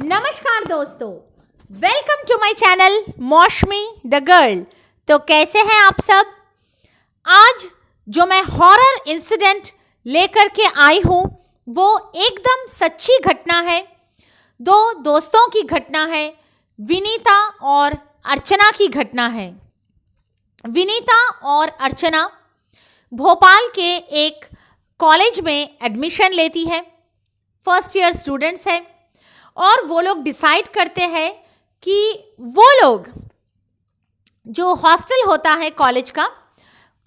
नमस्कार दोस्तों, welcome to my channel मौसमी द गर्ल। तो कैसे हैं आप सब। आज जो मैं हॉरर इंसिडेंट लेकर के आई हूँ वो एकदम सच्ची घटना है। दो दोस्तों की घटना है, विनीता और अर्चना की घटना है। विनीता और अर्चना भोपाल के एक कॉलेज में एडमिशन लेती है, फर्स्ट ईयर स्टूडेंट्स हैं और वो लोग डिसाइड करते हैं कि वो लोग जो हॉस्टल होता है कॉलेज का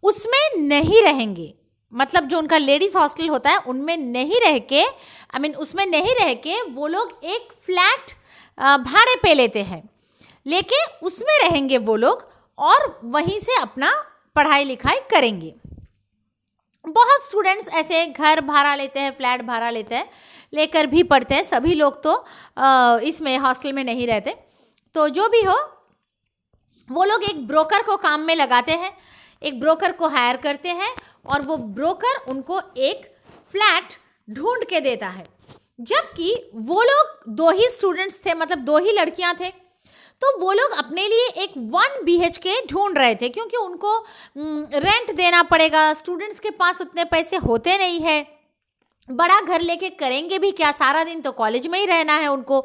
उसमें नहीं रहेंगे। मतलब जो उनका लेडीज हॉस्टल होता है उनमें नहीं रह के उसमें नहीं रह के वो लोग एक फ्लैट भाड़े पे लेते हैं, लेके उसमें रहेंगे वो लोग और वहीं से अपना पढ़ाई लिखाई करेंगे। बहुत स्टूडेंट्स ऐसे घर भाड़ा लेते हैं, फ्लैट भाड़ा लेते हैं, लेकर भी पढ़ते हैं। सभी लोग तो इसमें हॉस्टल में नहीं रहते। तो जो भी हो, वो लोग एक ब्रोकर को काम में लगाते हैं, एक ब्रोकर को हायर करते हैं और वो ब्रोकर उनको एक फ्लैट ढूंढ के देता है। जबकि वो लोग दो ही स्टूडेंट्स थे, मतलब दो ही लड़कियां थे, तो वो लोग अपने लिए एक 1 BHK ढूंढ रहे थे क्योंकि उनको रेंट देना पड़ेगा। स्टूडेंट्स के पास उतने पैसे होते नहीं है, बड़ा घर लेके करेंगे भी क्या, सारा दिन तो कॉलेज में ही रहना है उनको।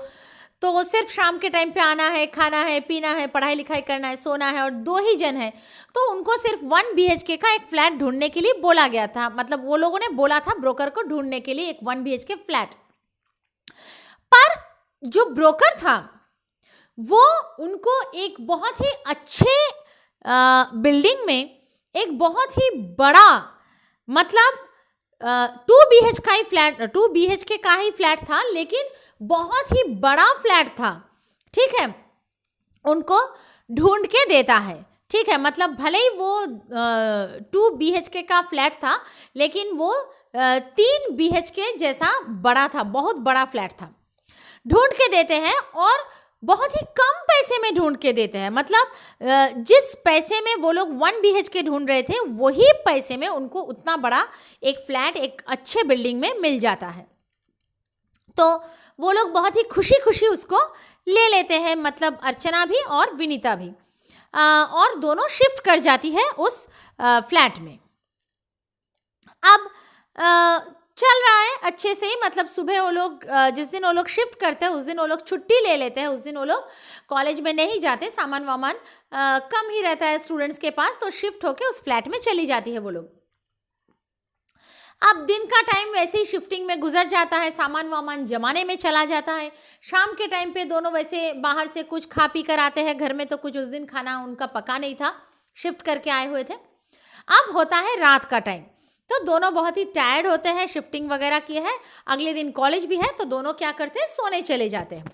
तो सिर्फ शाम के टाइम पे आना है, खाना है, पीना है, पढ़ाई लिखाई करना है, सोना है और दो ही जन है। तो उनको सिर्फ 1 BHK का एक फ्लैट ढूंढने के लिए बोला गया था। मतलब वो लोगों ने बोला था ब्रोकर को ढूंढने के लिए एक 1 BHK फ्लैट। पर जो ब्रोकर था वो उनको एक बहुत ही अच्छे बिल्डिंग में एक बहुत ही बड़ा, मतलब 2 BHK का ही फ्लैट था, लेकिन बहुत ही बड़ा फ्लैट था। ठीक है, उनको ढूंढ के देता है। ठीक है, मतलब भले ही वो 2 BHK का फ्लैट था, लेकिन वो 3 BHK जैसा बड़ा था, बहुत बड़ा फ्लैट था। ढूंढ के देते हैं और बहुत ही कम पैसे में ढूंढ के देते हैं। मतलब जिस पैसे में वो लोग 1 BHK ढूंढ रहे थे वही पैसे में उनको उतना बड़ा एक फ्लैट एक अच्छे बिल्डिंग में मिल जाता है। तो वो लोग बहुत ही खुशी खुशी उसको ले लेते हैं, मतलब अर्चना भी और विनीता भी, और दोनों शिफ्ट कर जाती है उस फ्लैट में। अब चल रहा है अच्छे से ही। मतलब सुबह वो लोग जिस दिन वो लोग शिफ्ट करते हैं उस दिन वो लोग छुट्टी ले लेते हैं, उस दिन वो लोग कॉलेज में नहीं जाते, सामान वामान कम ही रहता है स्टूडेंट्स के पास, तो शिफ्ट होके उस फ्लैट में चली जाती है वो लोग। अब दिन का टाइम वैसे ही शिफ्टिंग में गुजर जाता है, सामान वामान जमाने में चला जाता है। शाम के टाइम पे दोनों वैसे बाहर से कुछ खा पी कर आते हैं, घर में तो कुछ उस दिन खाना उनका पका नहीं था, शिफ्ट करके आए हुए थे। अब होता है रात का टाइम, तो दोनों बहुत ही टायर्ड होते हैं, शिफ्टिंग वगैरह किए हैं, अगले दिन कॉलेज भी है, तो दोनों क्या करते हैं, सोने चले जाते हैं।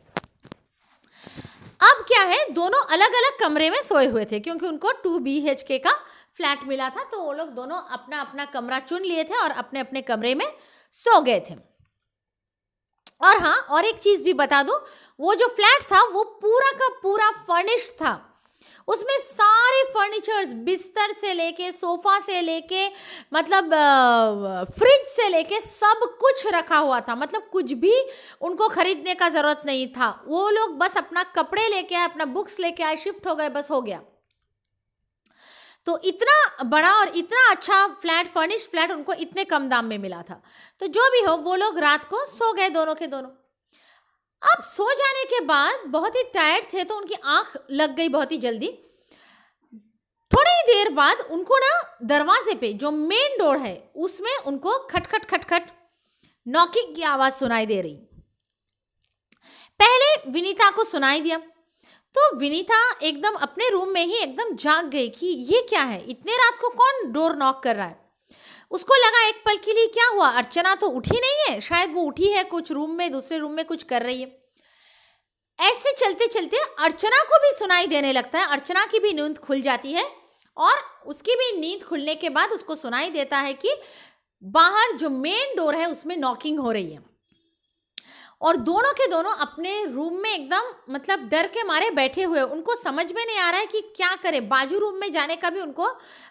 अब क्या है, दोनों अलग अलग कमरे में सोए हुए थे क्योंकि उनको 2 BHK का फ्लैट मिला था। तो वो लोग दोनों अपना अपना कमरा चुन लिए थे और अपने अपने कमरे में सो गए थे। और हाँ, और एक चीज भी बता दूं, वो जो फ्लैट था वो पूरा का पूरा फर्निश्ड था। उसमें सारे फर्नीचर्स, बिस्तर से लेके, सोफा से लेके, मतलब फ्रिज से लेके सब कुछ रखा हुआ था। मतलब कुछ भी उनको खरीदने का जरूरत नहीं था। वो लोग बस अपना कपड़े लेके आए, अपना बुक्स लेके आए, शिफ्ट हो गए, बस हो गया। तो इतना बड़ा और इतना अच्छा फ्लैट, फर्निश्ड फ्लैट उनको इतने कम दाम में मिला था। तो जो भी हो, वो लोग रात को सो गए दोनों के दोनों। अब सो जाने के बाद बहुत ही टायर्ड थे तो उनकी आंख लग गई बहुत ही जल्दी। थोड़ी ही देर बाद उनको ना दरवाजे पे, जो मेन डोर है उसमें उनको खटखट खटखट नॉकिंग की आवाज सुनाई दे रही। पहले विनीता को सुनाई दिया तो विनीता एकदम अपने रूम में ही एकदम जाग गई कि ये क्या है, इतने रात को कौन डोर नॉक कर रहा है। उसको लगा एक पल के लिए क्या हुआ, अर्चना तो उठी नहीं है, शायद वो उठी है, कुछ रूम में, दूसरे रूम में कुछ कर रही है। ऐसे चलते चलते अर्चना को भी सुनाई देने लगता है, अर्चना की भी नींद खुल जाती है और उसकी भी नींद खुलने के बाद उसको सुनाई देता है कि बाहर जो मेन डोर है उसमें नॉकिंग हो रही है। और दोनों के दोनों अपने रूम में एकदम, मतलब डर के मारे बैठे हुए, उनको समझ में नहीं आ रहा है कि क्या करे। बाजू रूम में जाने का भी उनको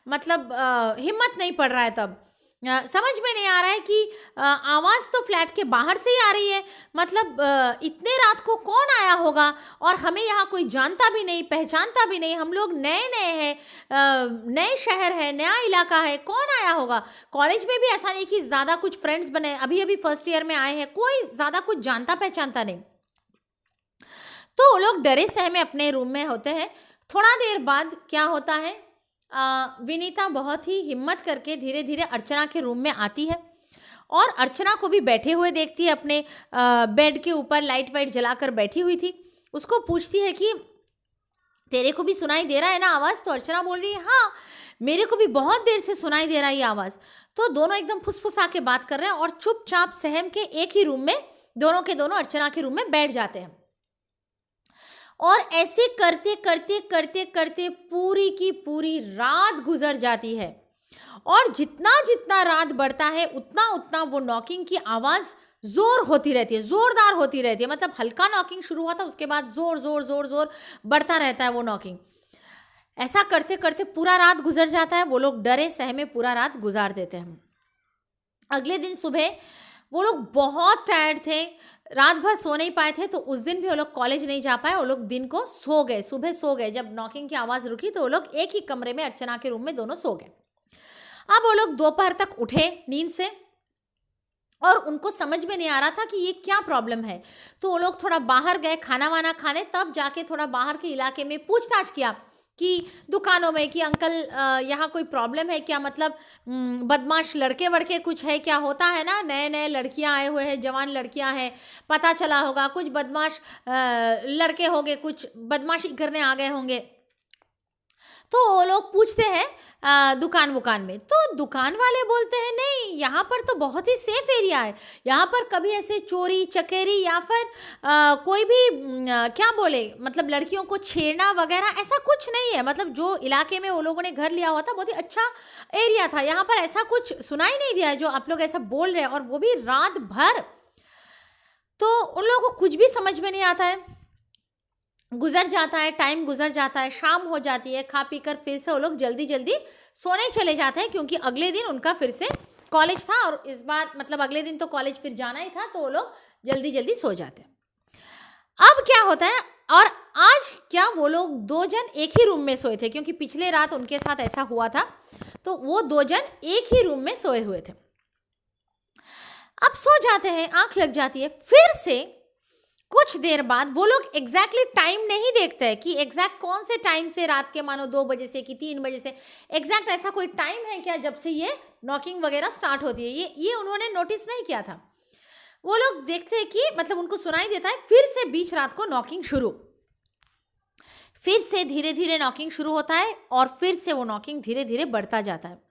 मतलब हिम्मत नहीं पड़ रहा है तब। समझ में नहीं आ रहा है कि आवाज़ तो फ्लैट के बाहर से ही आ रही है, मतलब इतने रात को कौन आया होगा, और हमें यहाँ कोई जानता भी नहीं, पहचानता भी नहीं, हम लोग नए नए हैं, नए शहर है, नया इलाका है, कौन आया होगा। कॉलेज में भी ऐसा नहीं कि ज़्यादा कुछ फ्रेंड्स बने, अभी अभी फर्स्ट ईयर में आए हैं, कोई ज़्यादा कुछ जानता पहचानता नहीं। तो वो लोग डरे सहमे अपने रूम में होते हैं। थोड़ा देर बाद क्या होता है, विनीता बहुत ही हिम्मत करके धीरे धीरे अर्चना के रूम में आती है और अर्चना को भी बैठे हुए देखती है, अपने बेड के ऊपर लाइट वाइट जलाकर बैठी हुई थी। उसको पूछती है कि तेरे को भी सुनाई दे रहा है ना आवाज़? तो अर्चना बोल रही है हाँ, मेरे को भी बहुत देर से सुनाई दे रहा है ये आवाज़। तो दोनों एकदम फुसफुसा के बात कर रहे हैं और चुपचाप सहम के एक ही रूम में दोनों के दोनों अर्चना के रूम में बैठ जाते हैं। और ऐसे करते करते करते करते पूरी की पूरी रात गुजर जाती है, और जितना जितना रात बढ़ता है उतना उतना वो नॉकिंग की आवाज़ जोर होती रहती है, जोरदार होती रहती है। मतलब हल्का नॉकिंग शुरू हुआ था, उसके बाद जोर जोर जोर जोर बढ़ता रहता है वो नॉकिंग। ऐसा करते करते पूरा रात गुजर जाता है। वो लोग डरे सहमे पूरा रात गुजार देते हैं। अगले दिन सुबह वो लोग बहुत टायर्ड थे, रात भर सो नहीं पाए थे, तो उस दिन भी वो लोग कॉलेज नहीं जा पाए। वो लोग दिन को सो गए, सुबह सो गए। जब नॉकिंग की आवाज़ रुकी तो वो लोग एक ही कमरे में अर्चना के रूम में दोनों सो गए। अब वो लोग दोपहर तक उठे नींद से और उनको समझ में नहीं आ रहा था कि ये क्या प्रॉब्लम है। तो वो लोग थोड़ा बाहर गए खाना वाना खाने, तब जाके थोड़ा बाहर के इलाके में पूछताछ किया कि दुकानों में कि अंकल यहाँ कोई प्रॉब्लम है क्या, मतलब बदमाश लड़के वड़के कुछ है क्या। होता है ना, नए नए लड़कियाँ आए हुए हैं, जवान लड़कियाँ हैं, पता चला होगा कुछ बदमाश लड़के होंगे, कुछ बदमाशी करने आ गए होंगे। तो वो लोग पूछते हैं दुकान वुकान में, तो दुकान वाले बोलते हैं नहीं, यहाँ पर तो बहुत ही सेफ एरिया है, यहाँ पर कभी ऐसे चोरी चकेरी या फिर कोई भी क्या बोले, मतलब लड़कियों को छेड़ना वगैरह ऐसा कुछ नहीं है। मतलब जो इलाके में वो लोगों ने घर लिया हुआ था बहुत ही अच्छा एरिया था, यहाँ पर ऐसा कुछ सुनाई नहीं दिया है जो आप लोग ऐसा बोल रहे हैं, और वो भी रात भर। तो उन लोगों को कुछ भी समझ में नहीं आता है। गुजर जाता है, टाइम गुजर जाता है, शाम हो जाती है, खा पी कर फिर से वो लोग जल्दी जल्दी सोने चले जाते हैं, क्योंकि अगले दिन उनका फिर से कॉलेज था, और इस बार मतलब अगले दिन तो कॉलेज फिर जाना ही था, तो वो लोग जल्दी जल्दी सो जाते हैं। अब क्या होता है, और आज क्या वो लोग दो जन एक ही रूम में सोए थे, क्योंकि पिछले रात उनके साथ ऐसा हुआ था, तो वो दो जन एक ही रूम में सोए हुए थे। अब सो जाते हैं, आंख लग जाती है। फिर से कुछ देर बाद वो लोग एग्जैक्टली टाइम नहीं देखते हैं कि एग्जैक्ट कौन से टाइम से, रात के मानो 2 बजे से कि 3 बजे से, एग्जैक्ट ऐसा कोई टाइम है क्या जब से ये नॉकिंग वगैरह स्टार्ट होती है, ये उन्होंने नोटिस नहीं किया था। वो लोग देखते हैं कि मतलब उनको सुनाई देता है फिर से बीच रात को नॉकिंग शुरू, फिर से धीरे धीरे नॉकिंग शुरू होता है, और फिर से वो नॉकिंग धीरे धीरे बढ़ता जाता है।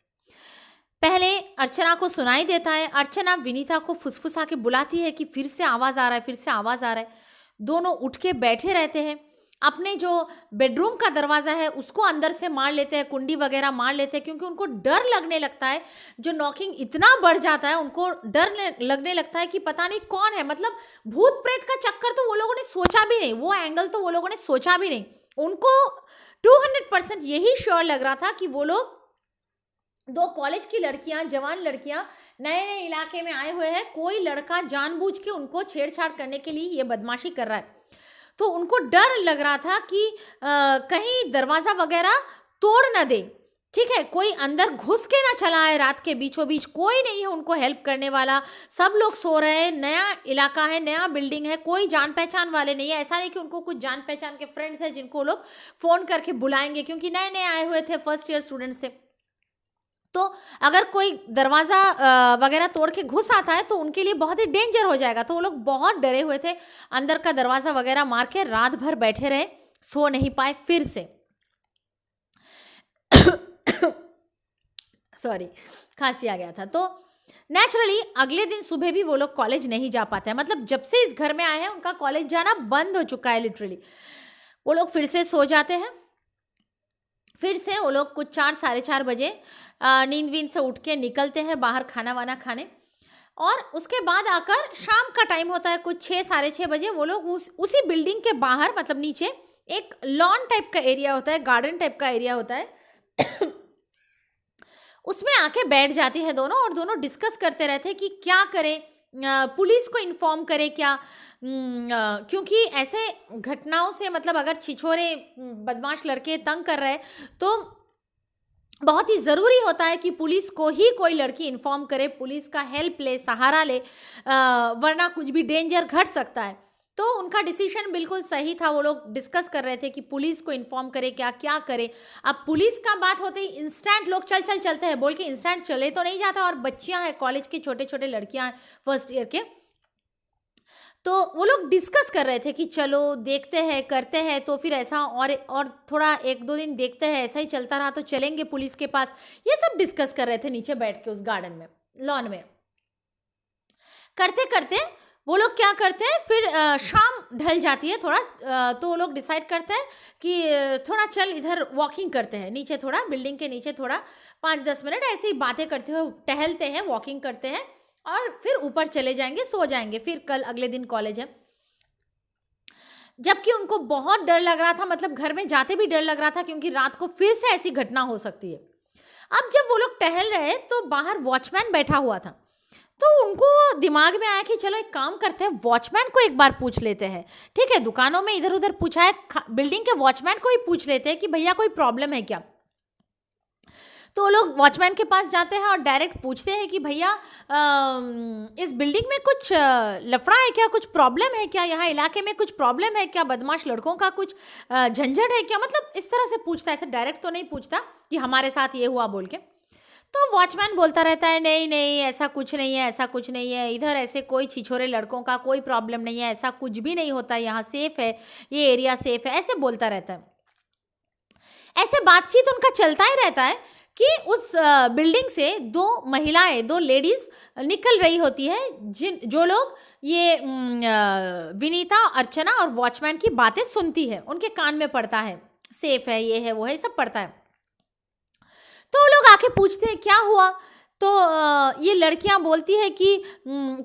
पहले अर्चना को सुनाई देता है, अर्चना विनीता को फुसफुसा के बुलाती है कि फिर से आवाज़ आ रहा है, फिर से आवाज़ आ रहा है। दोनों उठ के बैठे रहते हैं, अपने जो बेडरूम का दरवाज़ा है उसको अंदर से मार लेते हैं, कुंडी वगैरह मार लेते हैं, क्योंकि उनको डर लगने लगता है। जो नॉकिंग इतना बढ़ जाता है, उनको डर लगने लगता है कि पता नहीं कौन है, मतलब भूत प्रेत का चक्कर तो वो लोगों ने सोचा भी नहीं, वो एंगल तो वो लोगों ने सोचा भी नहीं। उनको 200% यही श्योर लग रहा था कि वो लोग दो कॉलेज की लड़कियां, जवान लड़कियां नए नए इलाके में आए हुए हैं, कोई लड़का जानबूझ के उनको छेड़छाड़ करने के लिए ये बदमाशी कर रहा है। तो उनको डर लग रहा था कि कहीं दरवाज़ा वगैरह तोड़ ना दे, ठीक है, कोई अंदर घुस के ना चला आए रात के बीचों बीच, कोई नहीं है उनको हेल्प करने वाला, सब लोग सो रहे हैं, नया इलाका है, नया बिल्डिंग है, कोई जान पहचान वाले नहीं है। ऐसा नहीं कि उनको कुछ जान पहचान के फ्रेंड्स हैं जिनको लोग फ़ोन करके बुलाएंगे, क्योंकि नए नए आए हुए थे, फर्स्ट ईयर स्टूडेंट्स थे। तो अगर कोई दरवाज़ा वगैरह तोड़ के घुस आता है तो उनके लिए बहुत ही डेंजर हो जाएगा। तो वो लोग बहुत डरे हुए थे, अंदर का दरवाज़ा वगैरह मार के रात भर बैठे रहे, सो नहीं पाए। फिर से सॉरी, खांसी आ गया था। तो नेचुरली अगले दिन सुबह भी वो लोग कॉलेज नहीं जा पाते हैं, मतलब जब से इस घर में आए हैं उनका कॉलेज जाना बंद हो चुका है लिटरली। वो लोग फिर से सो जाते हैं। फिर से वो लोग कुछ 4 साढ़े 4 बजे नींद वींद से उठ के निकलते हैं बाहर खाना वाना खाने, और उसके बाद आकर शाम का टाइम होता है कुछ 6 साढ़े 6 बजे। वो लोग उसी बिल्डिंग के बाहर, मतलब नीचे एक लॉन टाइप का एरिया होता है, गार्डन टाइप का एरिया होता है उसमें आके बैठ जाती है दोनों, और दोनों डिस्कस करते रहते हैं कि क्या करें, पुलिस को इन्फॉर्म करें क्या, क्योंकि ऐसे घटनाओं से मतलब अगर छिछोरे बदमाश लड़के तंग कर रहे हैं तो बहुत ही ज़रूरी होता है कि पुलिस को ही कोई लड़की इन्फॉर्म करे, पुलिस का हेल्प ले, सहारा ले, वरना कुछ भी डेंजर घट सकता है। तो उनका डिसीजन बिल्कुल सही था। वो लोग डिस्कस कर रहे थे कि पुलिस को इन्फॉर्म करे क्या क्या करे। अब पुलिस का बात होते ही इंस्टेंट लोग चल चल चलते हैं बोल के इंस्टेंट चले तो नहीं जाता, और बच्चियां हैं, कॉलेज की छोटे छोटे लड़कियां हैं, फर्स्ट ईयर के, तो वो लोग डिस्कस कर रहे थे कि चलो देखते हैं, करते हैं। तो फिर ऐसा और थोड़ा 1-2 दिन देखते हैं, ऐसा ही चलता रहा तो चलेंगे पुलिस के पास। ये सब डिस्कस कर रहे थे नीचे बैठ के उस गार्डन में, लॉन में। करते करते वो लोग क्या करते हैं, फिर शाम ढल जाती है थोड़ा, तो वो लोग डिसाइड करते हैं कि थोड़ा चल इधर वॉकिंग करते हैं नीचे, थोड़ा बिल्डिंग के नीचे थोड़ा 5-10 मिनट ऐसे ही बातें करते हुए टहलते हैं, वॉकिंग करते हैं, और फिर ऊपर चले जाएंगे, सो जाएंगे, फिर कल अगले दिन कॉलेज है। जबकि उनको बहुत डर लग रहा था, मतलब घर में जाते भी डर लग रहा था, क्योंकि रात को फिर से ऐसी घटना हो सकती है। अब जब वो लोग टहल रहे तो बाहर वॉचमैन बैठा हुआ था, तो उनको दिमाग में आया कि चलो एक काम करते हैं, वॉचमैन को एक बार पूछ लेते हैं। ठीक है, दुकानों में इधर उधर पूछा है, बिल्डिंग के वॉचमैन को ही पूछ लेते हैं कि भैया कोई प्रॉब्लम है क्या। तो वो लोग वॉचमैन के पास जाते हैं और डायरेक्ट पूछते हैं कि भैया इस बिल्डिंग में कुछ लफड़ा है क्या, कुछ प्रॉब्लम है क्या, यहाँ इलाके में कुछ प्रॉब्लम है क्या, बदमाश लड़कों का कुछ झंझट है क्या, मतलब इस तरह से पूछता है, ऐसे डायरेक्ट तो नहीं पूछता कि हमारे साथ ये हुआ बोल के। तो वॉचमैन बोलता रहता है नहीं नहीं ऐसा कुछ नहीं है, ऐसा कुछ नहीं है, इधर ऐसे कोई छिछोरे लड़कों का कोई प्रॉब्लम नहीं है, ऐसा कुछ भी नहीं होता, यहाँ सेफ है, ये एरिया सेफ है, ऐसे बोलता रहता है। ऐसे बातचीत उनका चलता ही रहता है कि उस बिल्डिंग से 2 महिलाएं, 2 लेडीज निकल रही होती है, जो लोग ये विनीता, अर्चना और वॉचमैन की बातें सुनती है, उनके कान में पड़ता है, सेफ है, ये है, वो है, सब पड़ता है। तो वो लोग आके पूछते हैं क्या हुआ, तो ये लड़कियां बोलती है कि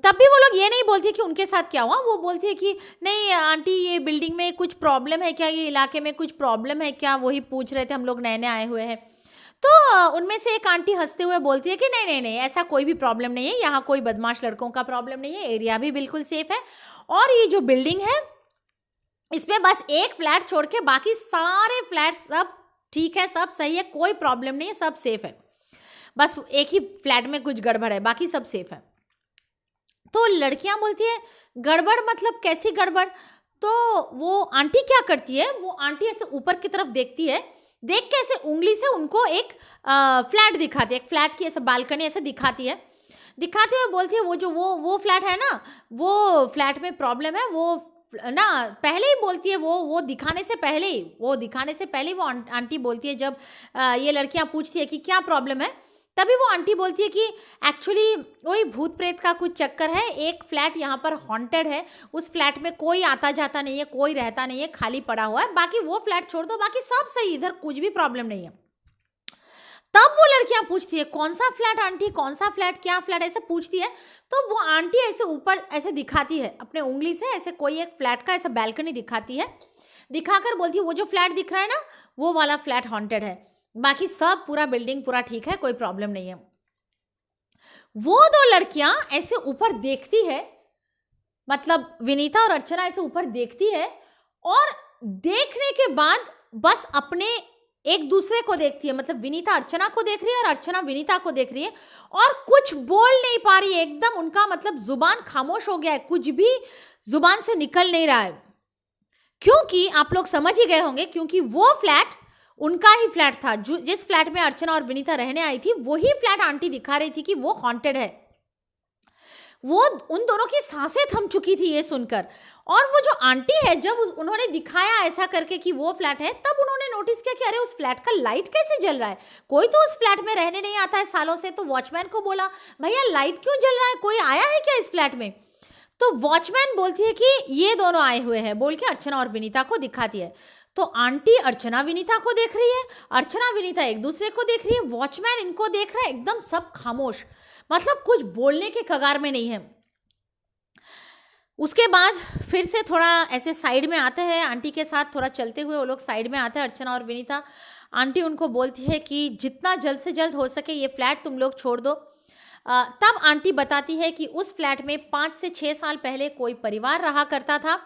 तब भी वो लोग ये नहीं बोलती कि उनके साथ क्या हुआ, वो बोलती है कि नहीं आंटी ये बिल्डिंग में कुछ प्रॉब्लम है क्या, ये इलाके में कुछ प्रॉब्लम है क्या, वही पूछ रहे थे, हम लोग नए नए आए हुए हैं। तो उनमें से एक आंटी हंसते हुए बोलती है कि नहीं नहीं नहीं ऐसा कोई भी प्रॉब्लम नहीं है, यहाँ कोई बदमाश लड़कों का प्रॉब्लम नहीं है, एरिया भी बिल्कुल सेफ है, और ये जो बिल्डिंग है इसमें बस एक फ्लैट छोड़ के बाकी सारे फ्लैट सब ठीक है, सब सही है, कोई प्रॉब्लम नहीं है, सब सेफ है, बस एक ही फ्लैट में कुछ गड़बड़ है, बाकी सब सेफ है। तो लड़कियां बोलती है गड़बड़ मतलब कैसी गड़बड़। तो वो आंटी क्या करती है, वो आंटी ऐसे ऊपर की तरफ देखती है, देख के ऐसे उंगली से उनको एक फ्लैट दिखाती है, एक फ्लैट की ऐसे बालकनी ऐसे दिखाती है, दिखाते हुए बोलती है वो जो वो फ्लैट है ना, वो फ्लैट में प्रॉब्लम है, वो ना पहले ही बोलती है, वो दिखाने से पहले ही, वो आंटी बोलती है, जब ये लड़कियां पूछती है कि क्या प्रॉब्लम है, तभी वो आंटी बोलती है कि एक्चुअली वही भूत प्रेत का कुछ चक्कर है, एक फ्लैट यहाँ पर हॉन्टेड है, उस फ्लैट में कोई आता जाता नहीं है, कोई रहता नहीं है, खाली पड़ा हुआ है, बाकी वो फ्लैट छोड़ दो, बाकी सब सही, इधर कुछ भी प्रॉब्लम नहीं है। तब वो लड़कियां पूछती है कौन सा फ्लैट आंटी, कौन सा फ्लैट, क्या फ्लैट, ऐसे पूछती है। तो वो आंटी ऐसे ऊपर ऐसे दिखाती है अपने उंगली से, ऐसे कोई एक फ्लैट का ऐसे बैल्कनी दिखाती है, दिखाकर बोलती है वो जो फ्लैट दिख रहा है ना, वो वाला फ्लैट हॉन्टेड है, बाकी सब पूरा बिल्डिंग पूरा ठीक है, कोई प्रॉब्लम नहीं है। वो 2 लड़कियां ऐसे ऊपर देखती है, मतलब विनीता और अर्चना ऐसे ऊपर देखती है, और देखने के बाद बस अपने एक दूसरे को देखती है, मतलब विनीता अर्चना को देख रही है और अर्चना विनीता को देख रही है, और कुछ बोल नहीं पा रही है, एकदम उनका मतलब जुबान खामोश हो गया है, कुछ भी जुबान से निकल नहीं रहा है। क्योंकि आप लोग समझ ही गए होंगे, क्योंकि वो फ्लैट उनका ही फ्लैट था, जिस फ्लैट में अर्चना और विनीता रहने आई थी, वही फ्लैट आंटी दिखा रही थी कि वो हॉन्टेड है। वो उन दोनों की सांसें थम चुकी थी ये सुनकर, और वो जो आंटी है, जब उन्होंने दिखाया ऐसा करके कि वो फ्लैट है, तब उन्होंने नोटिस किया कि अरे उस फ्लैट का लाइट कैसे जल रहा है, कोई तो उस फ्लैट में रहने नहीं आता है सालों से। तो वॉचमैन को बोला भैया लाइट क्यों जल रहा है, कोई आया है क्या इस फ्लैट में। तो वॉचमैन बोलती है कि ये दोनों आए हुए हैं बोल के अर्चना और विनीता को दिखाती है। तो आंटी अर्चना विनीता को देख रही है, अर्चना विनीता एक दूसरे को देख रही है, वॉचमैन इनको देख रहा है, एकदम सब खामोश, मतलब कुछ बोलने के कगार में नहीं है। उसके बाद फिर से थोड़ा ऐसे साइड में आते हैं, आंटी के साथ थोड़ा चलते हुए वो लोग साइड में आते हैं, अर्चना और विनीता। आंटी उनको बोलती है कि जितना जल्द से जल्द हो सके ये फ्लैट तुम लोग छोड़ दो। तब आंटी बताती है कि उस फ्लैट में 5 से 6 साल पहले कोई परिवार रहा करता था,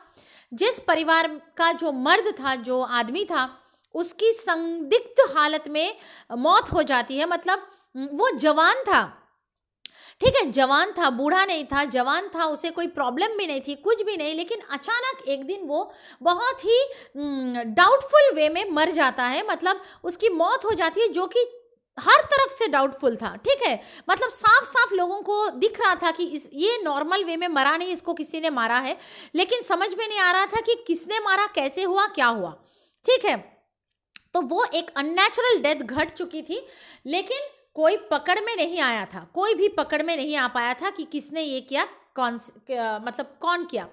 जिस परिवार का जो मर्द था, जो आदमी था, उसकी संदिग्ध हालत में मौत हो जाती है। मतलब वो जवान था, ठीक है, जवान था, बूढ़ा नहीं था, जवान था, उसे कोई प्रॉब्लम भी नहीं थी, कुछ भी नहीं, लेकिन अचानक एक दिन वो बहुत ही डाउटफुल वे में मर जाता है। मतलब उसकी मौत हो जाती है, जो कि हर तरफ से डाउटफुल था, ठीक है। मतलब साफ साफ लोगों को दिख रहा था कि ये नॉर्मल वे में मरा नहीं, इसको किसी ने मारा है, लेकिन समझ में नहीं आ रहा था कि किसने मारा, कैसे हुआ, क्या हुआ, ठीक है। तो वो एक अननेचुरल डेथ घट चुकी थी, लेकिन कोई पकड़ में नहीं आया था, कोई भी पकड़ में नहीं आ पाया था कि किसने ये किया, मतलब कौन किया।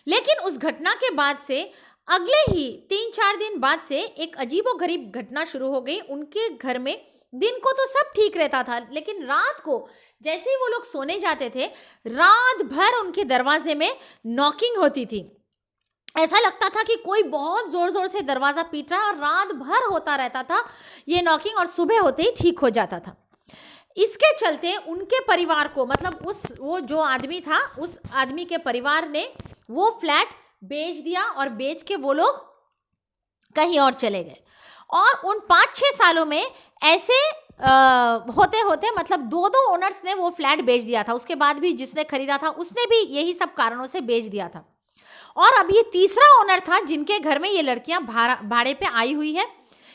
लेकिन उस घटना के बाद से अगले ही 3-4 दिन बाद से एक अजीबोगरीब घटना शुरू हो गई उनके घर में। दिन को तो सब ठीक रहता था, लेकिन रात को जैसे ही वो लोग सोने जाते थे, रात भर उनके दरवाजे में नॉकिंग होती थी। ऐसा लगता था कि कोई बहुत जोर जोर से दरवाजा पीट रहा है, और रात भर होता रहता था ये नॉकिंग, और सुबह होते ही ठीक हो जाता था। इसके चलते उनके परिवार को, मतलब वो जो आदमी था, उस आदमी के परिवार ने वो फ्लैट बेच दिया, और बेच के वो लोग कहीं और चले गए। और उन 5-6 सालों में ऐसे होते होते, मतलब 2-2 ओनर्स ने वो फ्लैट बेच दिया था। उसके बाद भी जिसने खरीदा था उसने भी यही सब कारणों से बेच दिया था। और अब ये तीसरा ओनर था जिनके घर में ये लड़कियां भाड़े पे आई हुई है।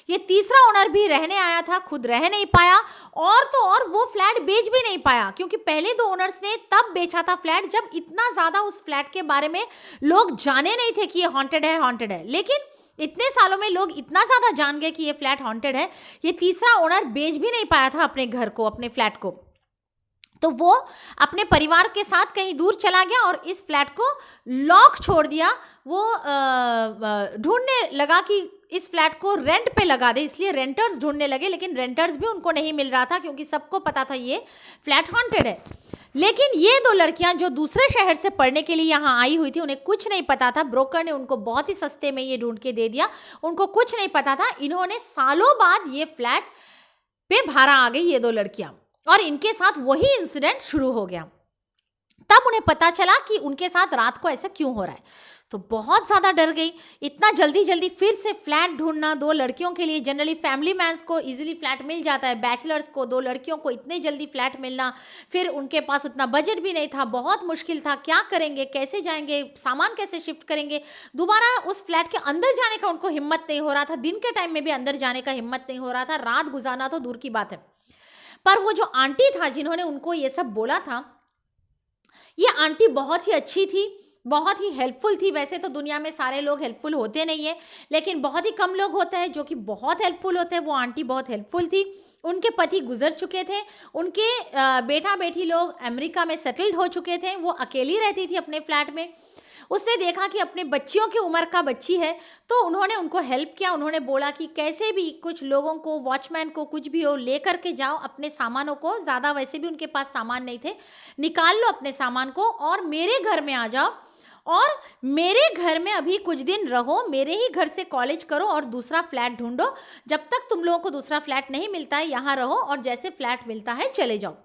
ये तीसरा ओनर भी रहने आया था, खुद रह नहीं पाया, और तो और वो फ्लैट बेच भी नहीं पाया, क्योंकि पहले 2 ओनर्स ने तब बेचा था फ्लैट जब इतना ज़्यादा उस फ्लैट के बारे में लोग जाने नहीं थे कि ये हॉन्टेड है। लेकिन इतने सालों में लोग इतना ज़्यादा जान गए कि ये फ्लैट हॉन्टेड है, ये तीसरा ओनर बेच भी नहीं पाया था अपने घर को, अपने फ्लैट को। तो वो अपने परिवार के साथ कहीं दूर चला गया और इस फ्लैट को लॉक छोड़ दिया। वो ढूंढने लगा कि इस फ्लैट को रेंट पे लगा दे, इसलिए रेंटर्स ढूंढने लगे, लेकिन रेंटर्स भी उनको नहीं मिल रहा था, क्योंकि सबको पता था ये फ्लैट हॉन्टेड है। लेकिन ये 2 लड़कियां जो दूसरे शहर से पढ़ने के लिए यहाँ आई हुई थी, उन्हें कुछ नहीं पता था। ब्रोकर ने उनको बहुत ही सस्ते में ये ढूंढ के दे दिया, उनको कुछ नहीं पता था। इन्होंने सालों बाद ये फ्लैट पे भाड़ा आ गई ये 2 लड़कियां, और इनके साथ वही इंसिडेंट शुरू हो गया। तब उन्हें पता चला कि उनके साथ रात को ऐसा क्यों हो रहा है, तो बहुत ज़्यादा डर गई। इतना जल्दी फिर से फ्लैट ढूंढना 2 लड़कियों के लिए, जनरली फैमिली मैन्स को इजीली फ्लैट मिल जाता है, बैचलर्स को, 2 लड़कियों को इतने जल्दी फ्लैट मिलना, फिर उनके पास उतना बजट भी नहीं था, बहुत मुश्किल था। क्या करेंगे, कैसे जाएंगे, सामान कैसे शिफ्ट करेंगे, दोबारा उस फ्लैट के अंदर जाने का उनको हिम्मत नहीं हो रहा था। दिन के टाइम में भी अंदर जाने का हिम्मत नहीं हो रहा था, रात गुजारना तो दूर की बात है। पर वो जो आंटी था जिन्होंने उनको ये सब बोला था, ये आंटी बहुत ही अच्छी थी, बहुत ही हेल्पफुल थी। वैसे तो दुनिया में सारे लोग हेल्पफुल होते नहीं है, लेकिन बहुत ही कम लोग होते हैं जो कि बहुत हेल्पफुल होते हैं। वो आंटी बहुत हेल्पफुल थी। उनके पति गुजर चुके थे, उनके बेटा बेटी लोग अमेरिका में सेटल्ड हो चुके थे, वो अकेली रहती थी अपने फ्लैट में। उसने देखा कि अपने बच्चियों की उम्र का बच्ची है, तो उन्होंने उनको हेल्प किया। उन्होंने बोला कि कैसे भी कुछ लोगों को, वॉचमैन को, कुछ भी हो, ले करके जाओ अपने सामानों को, ज़्यादा वैसे भी उनके पास सामान नहीं थे, निकाल लो अपने सामान को और मेरे घर में आ जाओ, और मेरे घर में अभी कुछ दिन रहो, मेरे ही घर से कॉलेज करो और दूसरा फ्लैट ढूंढो। जब तक तुम लोगों को दूसरा फ्लैट नहीं मिलता है यहाँ रहो, और जैसे फ्लैट मिलता है चले जाओ।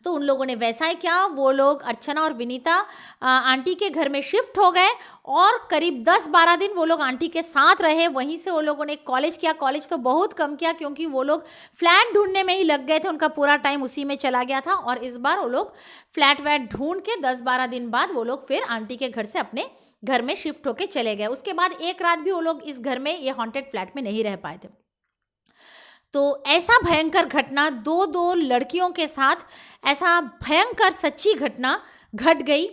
तो उन लोगों ने वैसा ही किया। वो लोग अर्चना और विनीता आंटी के घर में शिफ्ट हो गए, और करीब 10-12 दिन वो लोग आंटी के साथ रहे। वहीं से वो लोगों ने कॉलेज किया। कॉलेज तो बहुत कम किया, क्योंकि वो लोग फ्लैट ढूंढने में ही लग गए थे, उनका पूरा टाइम उसी में चला गया था। और इस बार वो लोग फ्लैट वैट ढूंढ के 10-12 दिन बाद वो लोग फिर आंटी के घर से अपने घर में शिफ्ट होके चले गए। उसके बाद एक रात भी वो लोग इस घर में, ये हॉन्टेड फ्लैट में नहीं रह पाए थे। तो ऐसा भयंकर घटना 2 लड़कियों के साथ, ऐसा भयंकर सच्ची घटना घट गई।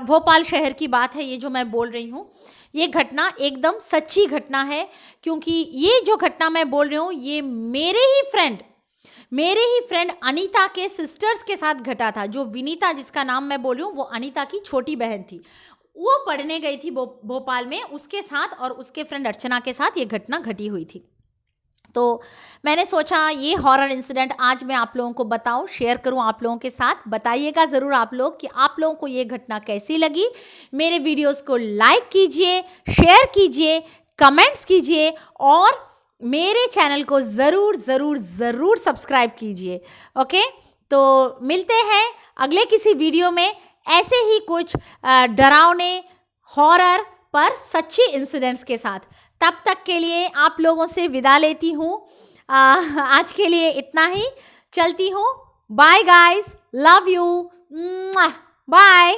भोपाल शहर की बात है ये जो मैं बोल रही हूँ। ये घटना एकदम सच्ची घटना है, क्योंकि ये जो घटना मैं बोल रही हूँ ये मेरे ही फ्रेंड अनीता के सिस्टर्स के साथ घटा था। जो विनीता जिसका नाम मैं बोल रही हूँ वो अनीता की छोटी बहन थी। वो पढ़ने गई थी भोपाल में, उसके साथ और उसके फ्रेंड अर्चना के साथ ये घटना घटी हुई थी। तो मैंने सोचा ये हॉरर इंसिडेंट आज मैं आप लोगों को बताऊं, शेयर करूं आप लोगों के साथ। बताइएगा ज़रूर आप लोग कि आप लोगों को ये घटना कैसी लगी। मेरे वीडियोस को लाइक कीजिए, शेयर कीजिए, कमेंट्स कीजिए, और मेरे चैनल को ज़रूर ज़रूर ज़रूर सब्सक्राइब कीजिए। ओके, तो मिलते हैं अगले किसी वीडियो में ऐसे ही कुछ डरावने हॉरर पर सच्ची इंसिडेंट्स के साथ। तब तक के लिए आप लोगों से विदा लेती हूँ। आज के लिए इतना ही, चलती हूँ। Bye guys, love you, bye.